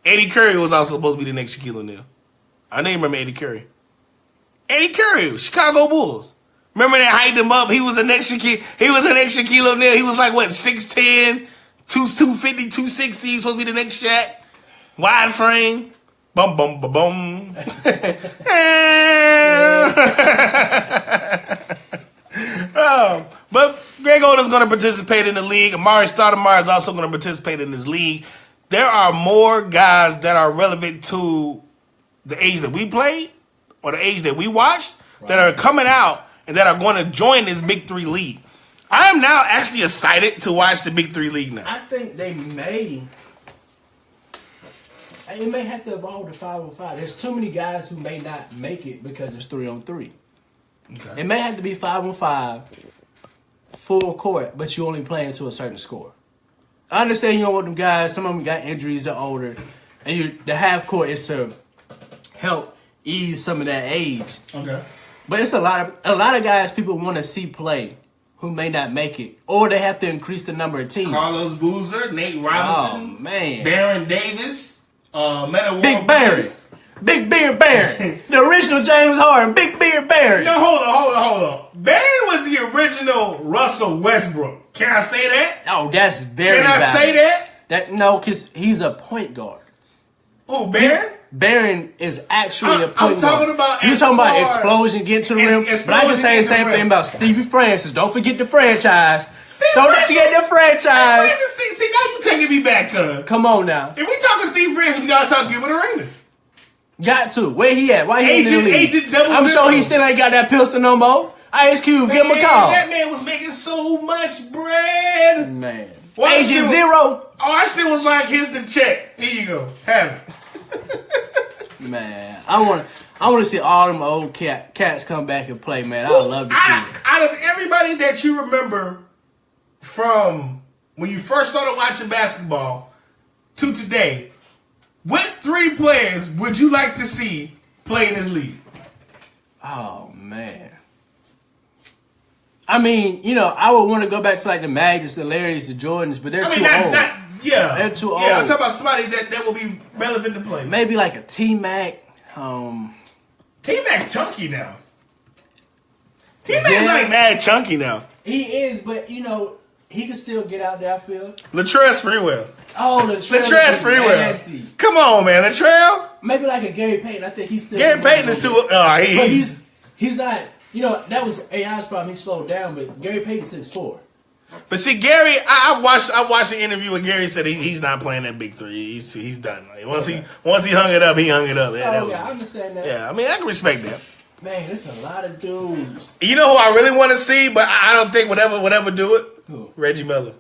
Eddie Curry was also supposed to be the next Shaquille O'Neal. I didn't remember Eddie Curry. Eddie Curry, Chicago Bulls. Remember they hyped him up? He was the next Shaquille O'Neal. He was like, 6'10", 250, 260. He's supposed to be the next Shaq. Wide frame. Bum, bum, ba, bum. But Greg Oden's going to participate in the league. Amari Stoudemire is also going to participate in this league. There are more guys that are relevant to the age that we played or the age that we watched that are coming out and that are going to join this Big Three league. I am now actually excited to watch the Big Three league now.
I think it may have to evolve to 5-on-5. There's too many guys who may not make it because it's 3-on-3.
Okay.
It may have to be 5-on-5, full court, but you only playing to a certain score. I understand you don't want them guys. Some of them got injuries, they're older, and the half court is to help ease some of that age.
Okay.
But it's a lot of guys people want to see play who may not make it, or they have to increase the number of teams.
Carlos Boozer, Nate Robinson,
Oh man,
Baron Davis, Meta
Big Baron. Big Beard Baron. The original James Harden. Big Beard Baron.
No, hold on. Baron was the original Russell Westbrook. Can I say that?
Oh, that's very
Can I
valid.
say that?
No, because he's a point guard.
Oh, Baron?
Baron is actually a
I'm
point guard.
talking about
You talking about
as far-
explosion, get to the rim. But I
explosion,
can say
get
the
to the
same
rim.
thing about Stevie Francis. Don't forget the franchise.
Don't
Don't forget the franchise.
See, now you taking me back, cuz.
Come on now.
If we talking Steve Francis, we gotta talk Gilbert Arenas.
Got to. Where he at? Why he ain't in the league?
Agent 00.
I'm sure he still ain't got that pistol no more. Ice Cube, give him a call.
That man was making so much bread.
Man.
Washington
Agent
was-
Zero.
Washington was like, here's the check. Here you go. Have it.
Man, I want to see all them old cats come back and play, man. I would love to see it.
Out of everybody that you remember from when you first started watching basketball to today, what 3 players would you like to see play in this league?
Oh, man. I mean, I would want to go back to like the Magics, the Larrys, the Jordans, but they're too old.
Yeah.
They're too
Yeah,
old.
I'm talking about somebody that will be relevant to play.
Maybe like a T-Mac.
T-Mac chunky now. T-Mac's
Yeah.
like mad chunky now.
He is, but he can still get out there, I feel.
Latrell Sprewell.
Oh,
Latrell Sprewell.
nasty.
Come on, man. Latrell?
Maybe like a Gary Payton. I think he's still.
Gary Payton is too...
But he's not. That was AI's problem. He slowed down, but Gary Payton's 6'4".
But see, Gary, I watched an interview where Gary said he's not playing that Big Three. He's done. Like, once he hung it up, he hung it up. Yeah, that was,
I understand that.
yeah, I mean, I can respect that.
Man, there's a lot of dudes.
You know who I really want to see, but I don't think would ever do it?
Who?
Reggie Miller.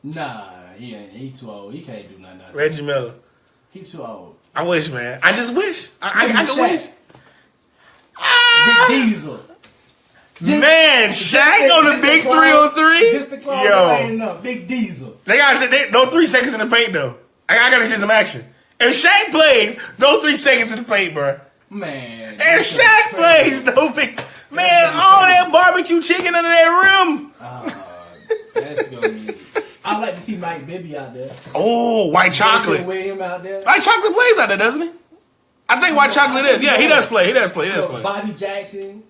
Nah, he ain't. He too old. He can't do nothing.
Reggie Miller.
He too old.
I wish, man. I just wish. I can
Shaq.
wish.
Big Diesel.
Man, Shaq on the Big 3-on-3?
Just the claw
Yo.
laying up. Big Diesel.
They no 3 seconds in the paint, though. I gotta see some action. If Shaq plays, no 3 seconds in the paint, bro.
Man.
And Shaq plays, no big... Man, all that barbecue chicken under that rim.
That's gonna be. I'd like to see Mike Bibby out there.
Oh, White Chocolate.
William out there.
White Chocolate plays out there, doesn't he? I think White Chocolate is. Yeah, he does play. He does play.
Bobby Jackson.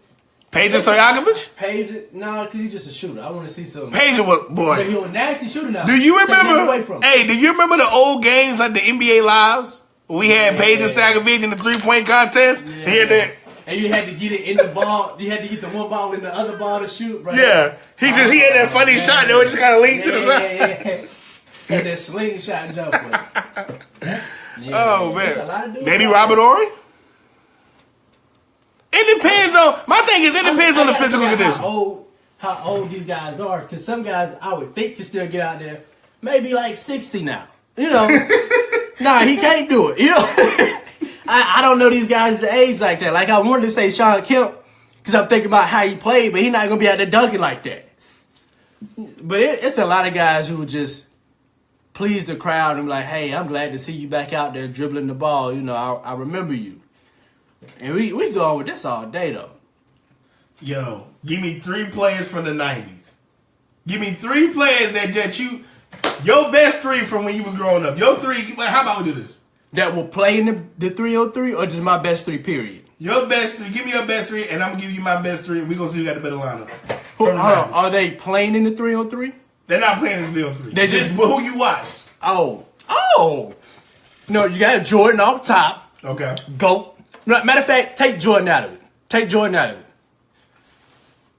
Peja Stojakovic?
Page, no, because he's just a shooter. I want to see some.
Peja was,
But he
boy.
was a nasty shooter now.
Do you
Take him away
remember?
from him.
Hey, do you remember the old games like the NBA Lives? When we had Peja Stojakovic in the 3-point contest?
Yeah.
He had that.
And you had to get it in the ball. You had to get the one ball in the other ball to shoot, bro.
Yeah. He had that funny shot that would just kind of lean to the side.
Yeah. And that slingshot jumper.
Oh,
There's a lot of
man.
dudes
Maybe
out
Robert
there.
Ory? It depends on... My thing is, it depends on the
I gotta
physical
figure out
condition.
How old these guys are. Because some guys I would think can still get out there. Maybe like 60 now. Nah, he can't do it. I don't know these guys' age like that. Like I wanted to say Sean Kemp because I'm thinking about how he played, but he's not gonna be out there dunking like that. But it's a lot of guys who would just please the crowd and be like, "Hey, I'm glad to see you back out there dribbling the ball. I remember you." And we go on with this all day though.
Yo, give me 3 players from the 90s. Give me 3 players that your best 3 from when you was growing up. Your 3, how about we do this?
That will play in the 3-on-3 or just my best 3 period.
Your best 3, give me your best 3, and I'm gonna give you my best 3. We gonna see who got the better lineup.
Hold
From the
on,
90s.
are they playing in the 3-on-3?
They're not playing in the 3-on-3.
They just-
who you watched.
Oh. No, you got Jordan off top.
Okay.
GOAT. No, matter of fact, take Jordan out of it.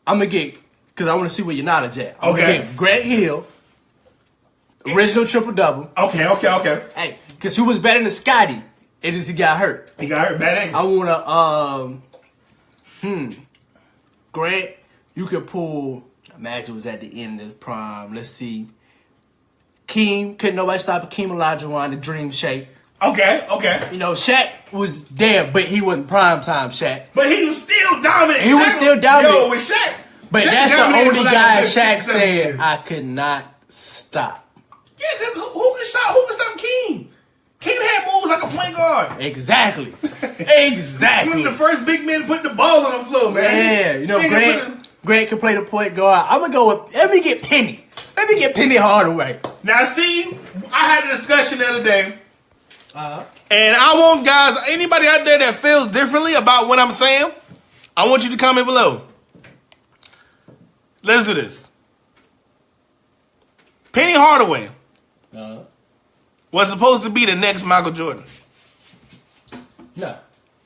I'm going to get because I want to see where your knowledge at. I'm gonna
Okay.
get Greg Hill, original triple-double.
Okay.
Hey, because who was better than Scotty? It just he got hurt.
He got hurt bad
I
ankle.
wanna Grant, you could pull Magic was at the end of his prime. Let's see. Keem, couldn't nobody stop Akeem Olajuwon, the dream shape.
Okay.
You know, Shaq was there, but he wasn't prime time Shaq.
But he was still dominant.
He was still dominant.
Yo, with Shaq.
But
Shaq
that's the
dominated
only
for like a
guy
good
Shaq
6-7
said
years.
I could not stop.
Yeah, because who can stop Keem? Keem had moves like a point guard.
Exactly.
He
Exactly.
was the first big man to put the ball on the floor, man.
Yeah, you know, Grant can play the point guard. I'm gonna go with. Let me get Penny Hardaway.
Now, see, I had a discussion the other day, and I want guys, anybody out there that feels differently about what I'm saying, I want you to comment below. Let's do this. Penny Hardaway was supposed to be the next Michael Jordan.
No.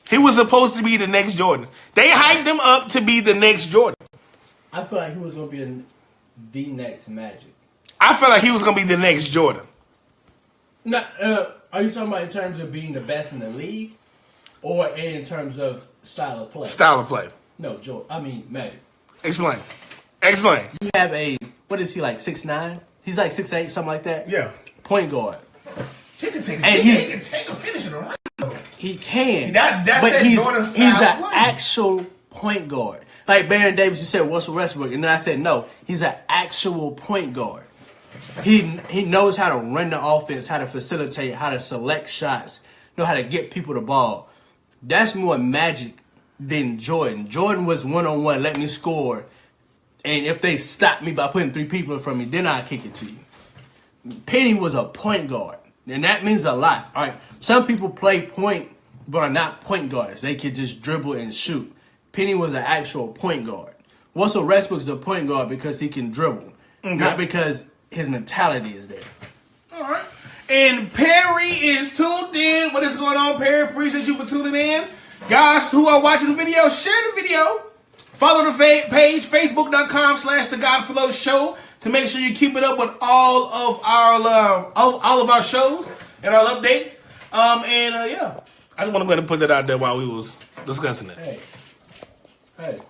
He was supposed to be the next Jordan. They hyped him up to be the next Jordan.
I feel like he was gonna be the next Magic.
I felt like he was going to be the next Jordan.
No, are you talking about in terms of being the best in the league, or in terms of style of play?
Style of play.
No, Magic.
Explain.
You have what is he like, 6'9"? He's like 6'8", something like that.
Yeah.
Point guard.
He can take
And
he can take a finishing around.
He can.
That's
but
that Jordan style
he's
of
an
play.
actual point guard. Like Baron Davis, you said Russell Westbrook, and then I said no. He's an actual point guard. He knows how to run the offense, how to facilitate, how to select shots, know how to get people the ball. That's more Magic than Jordan. Jordan was one-on-one, let me score, and if they stop me by putting 3 people in front of me, then I'll kick it to you. Penny was a point guard, and that means a lot. All right, some people play point but are not point guards. They can just dribble and shoot. Penny was an actual point guard. Russell Westbrook is a point guard because he can dribble, not because his mentality is there.
All right. And Perry is tuned in. What is going on, Perry? Appreciate you for tuning in. Guys who are watching the video, share the video. Follow the page, facebook.com/The God Flow Show, to make sure you keep it up with all of our shows and our updates. Yeah, I just want to go ahead and put that out there while we was discussing it.
Hey.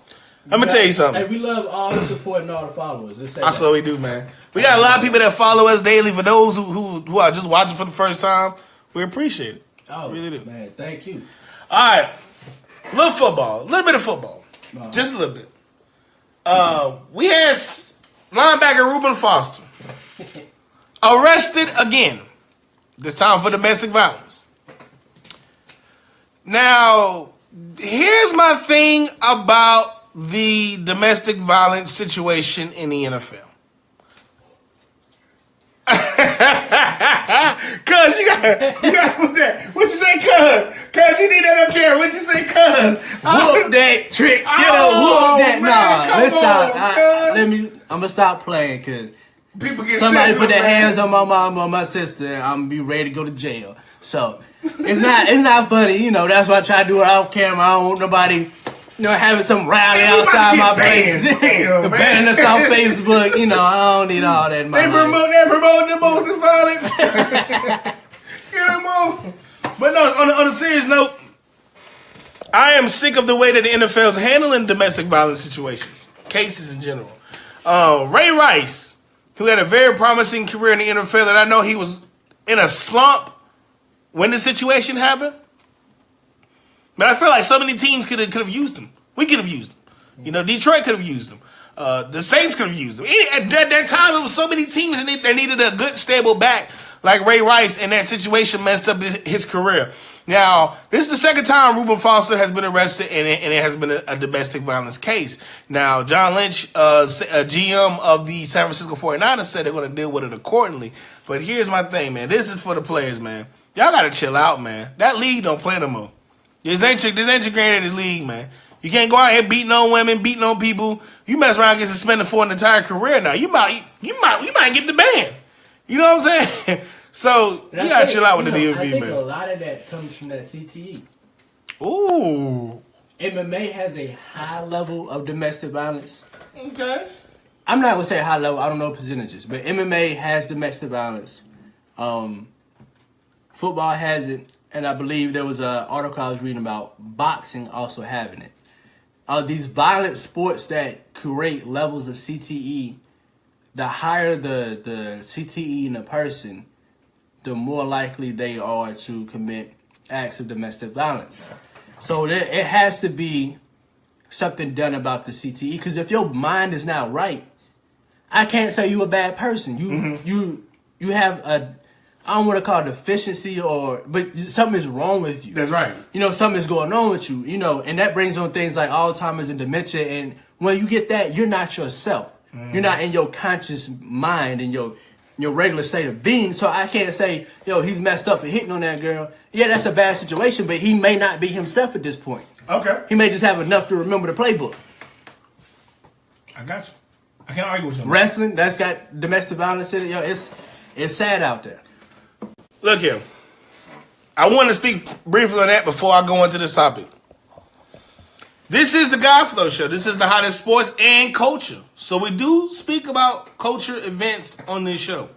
Let me tell you something.
Hey, we love all the support and all the followers. Let's say
That's
that.
what we do, man. We got a lot of people that follow us daily. For those who are just watching for the first time, we appreciate it.
Oh,
really do.
man, thank you.
All right. A little bit of football. Just a little bit. We had linebacker Reuben Foster arrested again. This time for domestic violence. Now, here's my thing about the domestic violence situation in the NFL. Cuz you got put that. What you say, cuz? Cuz you need that up there. What you say, cuz?
Whoop that trick. Get
Oh,
whoop that.
man,
Nah,
come
let's stop.
on, cuz.
I'm gonna stop playing because
People get
somebody put
sensitive,
their
man.
hands on my mom or my sister, and I'm gonna be ready to go to jail. So it's not funny, you know. That's why I try to do it off camera. I don't want nobody, having some rally
Man, we about
outside
to
my
get
place,
banned. Damn, man.
banning us on Facebook. I don't need all that in my
They
life.
promote domestic violence. Get them off. But no, on a serious note, I am sick of the way that the NFL is handling domestic violence situations, cases in general. Ray Rice, who had a very promising career in the NFL, and I know he was in a slump when the situation happened. But I feel like so many teams could have used him. We could have used him. Detroit could have used him. The Saints could have used him. At that time, it was so many teams that needed a good, stable back like Ray Rice, and that situation messed up his career. Now, this is the second time Reuben Foster has been arrested, and it has been a domestic violence case. Now, John Lynch, GM of the San Francisco 49ers, said they're going to deal with it accordingly. But here's my thing, man. This is for the players, man. Y'all got to chill out, man. That league don't play no more. This ain't your granddaddy's league, man. You can't go out here beating on women, beating on people. You mess around and get suspended for an entire career now. You might get the ban. You know what I'm saying? So you gotta chill out with the DMV,
I think
man.
a lot of that comes from that CTE.
Ooh.
MMA has a high level of domestic violence.
Okay.
I'm not gonna say high level. I don't know percentages, but MMA has domestic violence. Football has it, and I believe there was an article I was reading about boxing also having it. These violent sports that create levels of CTE, the higher the CTE in a person, the more likely they are to commit acts of domestic violence. So it has to be something done about the CTE, because if your mind is not right, I can't say you a bad person. You have a, I don't want to call it deficiency, but something is wrong with you.
That's right.
You know, something is going on with you, you know, and that brings on things like Alzheimer's and dementia. And when you get that, you're not yourself. You're not in your conscious mind and your regular state of being. So I can't say, yo, he's messed up and hitting on that girl. Yeah, that's a bad situation, but he may not be himself at this point.
Okay.
He may just have enough to remember the playbook.
I got you. I can't argue with you.
Wrestling, that's got domestic violence in it. Yo, it's sad out there.
Look here. I want to speak briefly on that before I go into this topic. This is the Godflow Show. This is the hottest sports and culture. So we do speak about culture events on this show.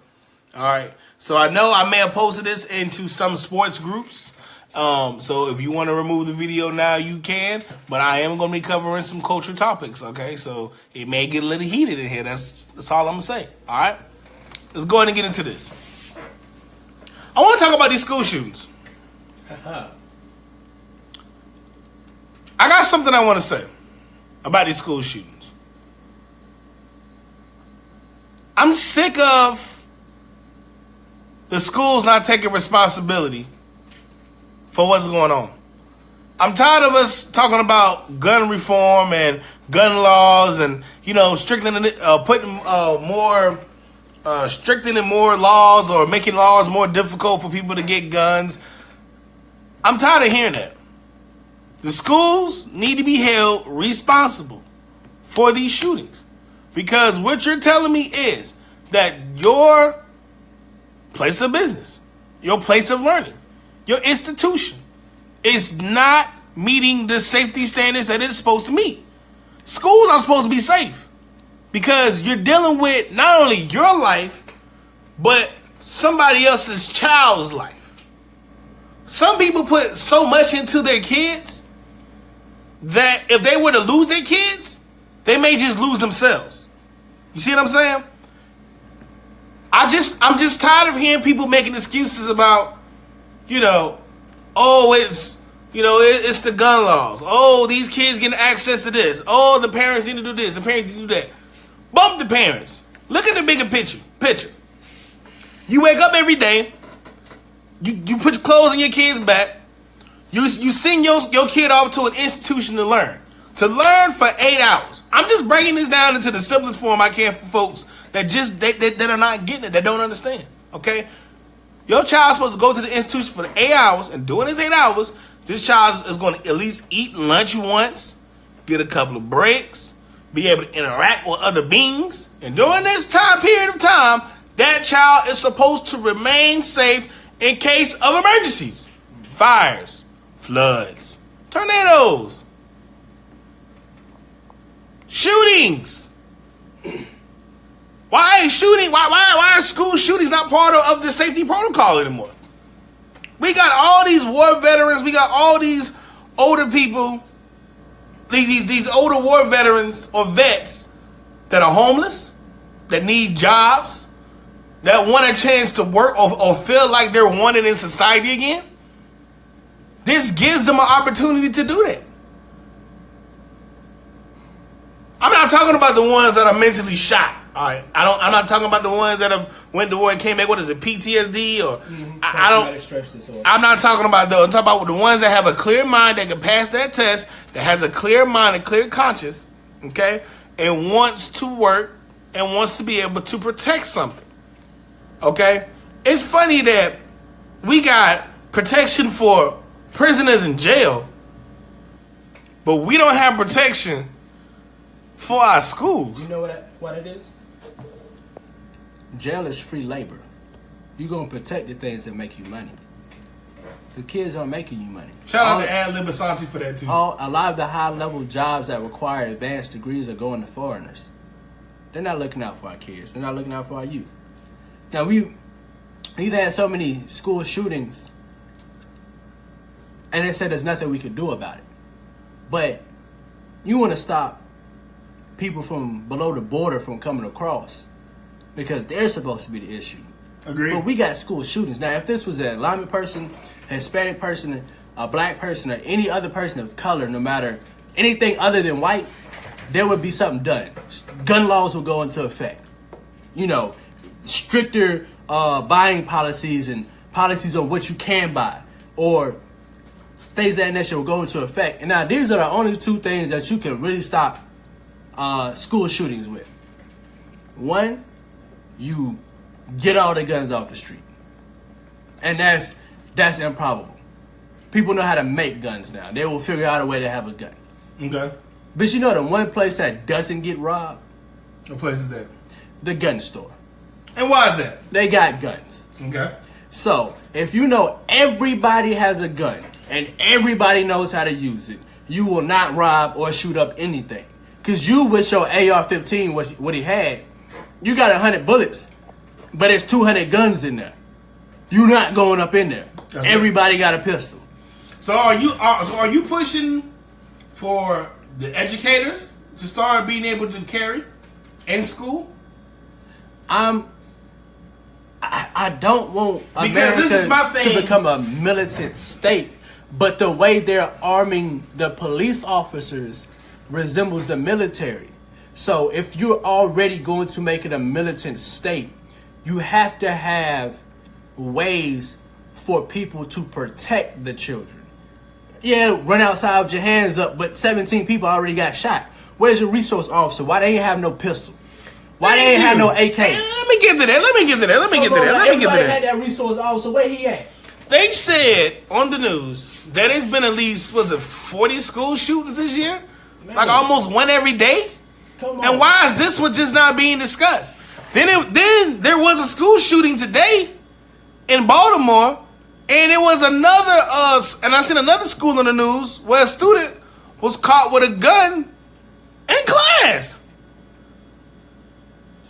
All right. So I know I may have posted this into some sports groups. So if you want to remove the video now, you can. But I am going to be covering some culture topics. Okay. So it may get a little heated in here. That's all I'm going to say. All right. Let's go ahead and get into this. I want to talk about these school shootings. I got something I want to say about these school shootings. I'm sick of the schools not taking responsibility for what's going on. I'm tired of us talking about gun reform and gun laws and, you know, strictening more laws or making laws more difficult for people to get guns. I'm tired of hearing that. The schools need to be held responsible for these shootings, because what you're telling me is that your place of business, your place of learning, your institution is not meeting the safety standards that it's supposed to meet. Schools are supposed to be safe because you're dealing with not only your life, but somebody else's child's life. Some people put so much into their kids that if they were to lose their kids, they may just lose themselves. You see what I'm saying? I'm just tired of hearing people making excuses about, you know, oh, it's the gun laws. Oh, these kids getting access to this. Oh, the parents need to do this. The parents need to do that. Bump the parents. Look at the bigger picture. You wake up every day. You put your clothes on your kid's back. You send your kid off to an institution to learn for 8 hours. I'm just breaking this down into the simplest form I can for folks that are not getting it, that don't understand. Okay, your child's supposed to go to the institution for 8 hours, and during this 8 hours, this child is going to at least eat lunch once, get a couple of breaks, be able to interact with other beings, and during this period of time, that child is supposed to remain safe in case of emergencies, fires, floods, tornadoes, shootings. Why are school shootings not part of the safety protocol anymore? We got all these war veterans. We got all these older people, these older war veterans or vets that are homeless, that need jobs, that want a chance to work or feel like they're wanted in society again. This gives them an opportunity to do that. I'm not talking about the ones that are mentally shot. All right, I'm not talking about the ones that have went to war and came back. What is it, PTSD or I don't. Stress disorder. I'm not talking about those. I'm talking about the ones that have a clear mind, that can pass that test, that has a clear mind, a clear conscience, okay, and wants to work and wants to be able to protect something. Okay, it's funny that we got protection for prisoners in jail, but we don't have protection for our schools.
You know what it is? Jail is free labor. You're going to protect the things that make you money. The kids aren't making you money.
Shout out to Ad Lib Asante for that too.
A lot of the high-level jobs that require advanced degrees are going to foreigners. They're not looking out for our kids. They're not looking out for our youth. Now, we've had so many school shootings, and they said there's nothing we could do about it. But you want to stop people from below the border from coming across because they're supposed to be the issue.
Agreed.
But we got school shootings. Now, if this was an Islamic person, a Hispanic person, a black person, or any other person of color, no matter anything other than white, there would be something done. Gun laws would go into effect. You know, stricter buying policies and policies on what you can buy, or things of that nature will go into effect. And now these are the only two things that you can really stop school shootings with. One, you get all the guns off the street. And that's improbable. People know how to make guns now. They will figure out a way to have a gun.
Okay.
But you know the one place that doesn't get robbed?
What place is that?
The gun store.
And why is that?
They got guns.
Okay.
So, if you know everybody has a gun and everybody knows how to use it, you will not rob or shoot up anything. Because you, with your AR-15, what he had, you got 100 bullets, but there's 200 guns in there. You're not going up in there.
Okay.
Everybody got a pistol.
So are you pushing for the educators to start being able to carry in school?
I don't want
Because this is my
America
thing.
to become a militant state, but the way they're arming the police officers resembles the military. So if you're already going to make it a militant state, you have to have ways for people to protect the children. Yeah, run outside with your hands up, but 17 people already got shot. Where's your resource officer? Why they ain't have no pistol? Why they ain't have no AK?
Let me get to that.
Everybody had that resource officer. Where he at?
They said on the news that it's been at least, 40 school shootings this year?
Man.
Like almost one every day?
Come on.
And why is this one just not being discussed? Then there was a school shooting today in Baltimore, and it was another, and I seen another school on the news where a student was caught with a gun in class.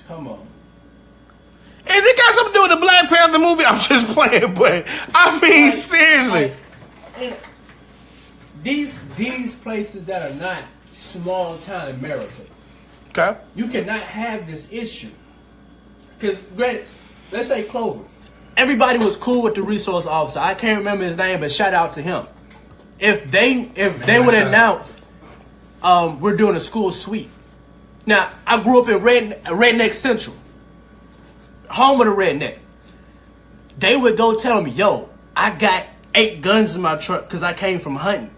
Come on.
Is it got something to do with the Black Panther movie? I'm just playing, but I mean, seriously.
And these places that are not small town America,
Okay.
you cannot have this issue. Because, granted, let's say Clover. Everybody was cool with the resource officer. I can't remember his name, but shout out to him. If they would announce, we're doing a school sweep. Now, I grew up in Redneck Central, home of the redneck. They would go tell me, yo, I got 8 guns in my truck because I came from hunting.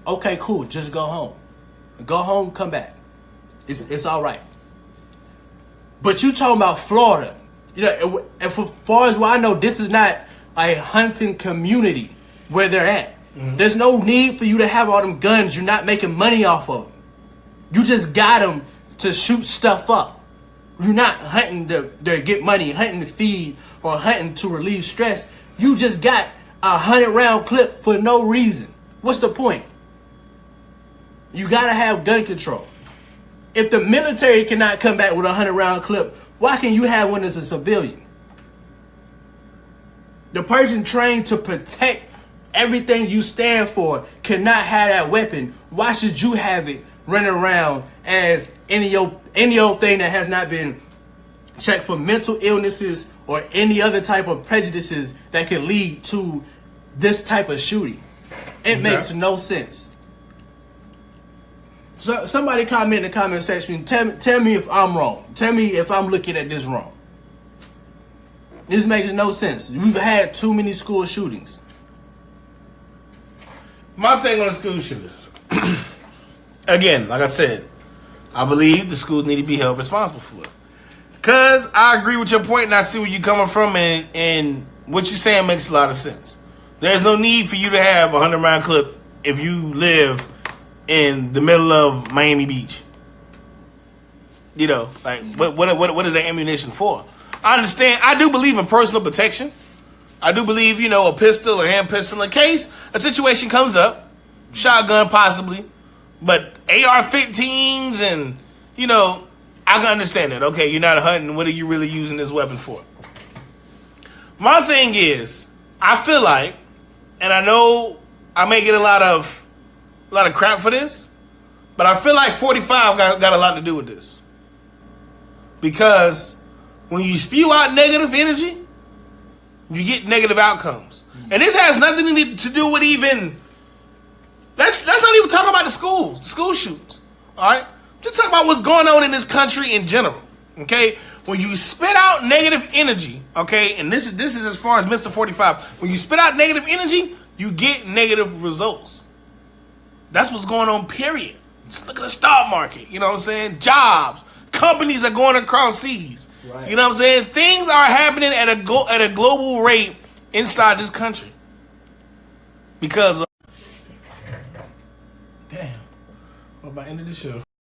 Okay, cool. Just go home. Go home, come back. It's all right. But you talking about Florida. You know, and for far as I know, this is not a hunting community where they're at. Mm-hmm. There's no need for you to have all them guns. You're not making money off of them. You just got them to shoot stuff up. You're not hunting to get money, hunting to feed, or hunting to relieve stress. You just got a 100-round clip for no reason. What's the point? You gotta have gun control. If the military cannot come back with a 100-round clip, why can you have one as a civilian? The person trained to protect everything you stand for cannot have that weapon. Why should you have it running around as any old thing that has not been checked for mental illnesses or any other type of prejudices that can lead to this type of shooting? It makes no sense. So somebody comment in the comment section. Tell me if I'm wrong. Tell me if I'm looking at this wrong. This makes no sense. We've had too many school shootings.
My thing on the school shootings. Again, like I said, I believe the schools need to be held responsible for it. Because I agree with your point and I see where you're coming from, and what you're saying makes a lot of sense. There's no need for you to have a 100-round clip if you live in the middle of Miami Beach. You know, like, what is that ammunition for? I understand. I do believe in personal protection. I do believe, a pistol or hand pistol in case a situation comes up, shotgun possibly, but AR-15s and, I can understand that. Okay, you're not hunting. What are you really using this weapon for? My thing is, I feel like, and I know I may get a lot of crap for this, but I feel like 45 got a lot to do with this. Because when you spew out negative energy, you get negative outcomes. And this has nothing to do with even, let's not even talk about the school shootings. All right? Just talk about what's going on in this country in general. Okay? When you spit out negative energy, okay, and this is as far as Mr. 45, when you spit out negative energy, you get negative results. That's what's going on, period. Just look at the stock market, you know what I'm saying? Jobs, companies are going across seas. Right. You know what I'm saying? Things are happening at a global rate inside this country. Because of... Damn. What about end of the show?